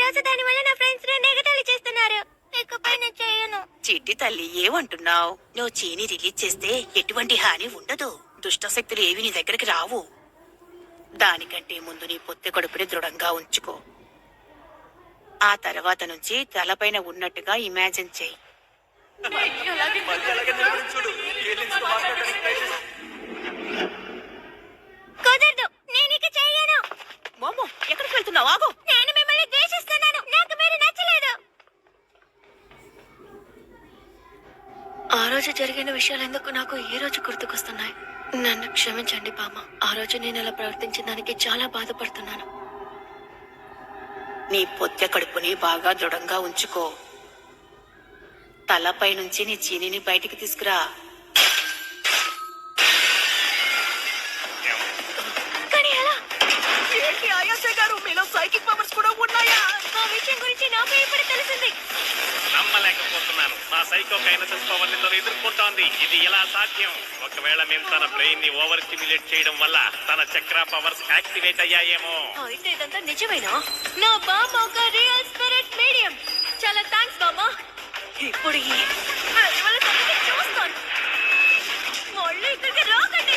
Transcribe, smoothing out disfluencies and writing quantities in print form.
రోజు దాని వల్ల నా ఫ్రెండ్స్ నెగతాళి చేస్తున్నారు. ఇకపై నేను చేయను. చిట్టి తల్లి ఏమంటున్నావు? నువ్వు చీని రిలీజ్ చేస్తే ఎటువంటి హాని ఉండదు. దుష్ట శక్తులు ఏవి నీ దగ్గరికి రావు. దానికంటే ముందు నీ పొత్తి కడుపుని దృఢంగా ఉంచుకో. ఆ తర్వాత నుంచి తలపైన ఉన్నట్టుగా ఇమాజిన్ చెయ్యి. కుదరదు, నేను ఇక చెయ్యను. మోమో ఎక్కడికి వెళ్తున్నావు? ఆగు. నేను మిమ్మల్ని ద్వేషిస్తున్నాను. నాకు మీరు నచ్చలేదు. ఆ రోజు జరిగిన విషయాలు ఎందుకు నాకు ఈ రోజు గుర్తుకొస్తున్నాయి? నన్ను క్షమించండి బామ్మ. ఆ రోజు నేను అలా ప్రవర్తించిన దానికి చాలా బాధపడుతున్నాను. నీ పొత్తె కడుపుని బాగా దృఢంగా ఉంచుకో. తలపై నుంచి నీ చీనిని బయటికి తీసుకురా. కానీ ఎలా? ఏంటి ఆయాసే గారు, మీలో సైకిక్ పవర్స్ కూడా ఉన్నాయా? ఆ విషయం గురించి నాకు ఇప్పుడు తెలిసింది. నమ్మలేకపోతున్నాను. మా సైకో కైనసెన్స్ పవర్ ని తను ఎదుర్కొంటోంది. ఇది ఎలా సాధ్యం? ఒకవేళ మేము తన బ్రెయిన్ ని ఓవర్ స్టిమ్యులేట్ చేయడం వల్ల తన చక్ర పవర్స్ యాక్టివేట్ అయ్యాయేమో. అయితే ఇదంతా నిజమేనా? నా బామ్మ ఒక రియల్ స్పిరిట్ మీడియం. చాలా థ్యాంక్స్ బామ్మ. ఇప్పుడు ఈ చూస్తాను. మళ్ళీ ఇక్కడికి రాకండి.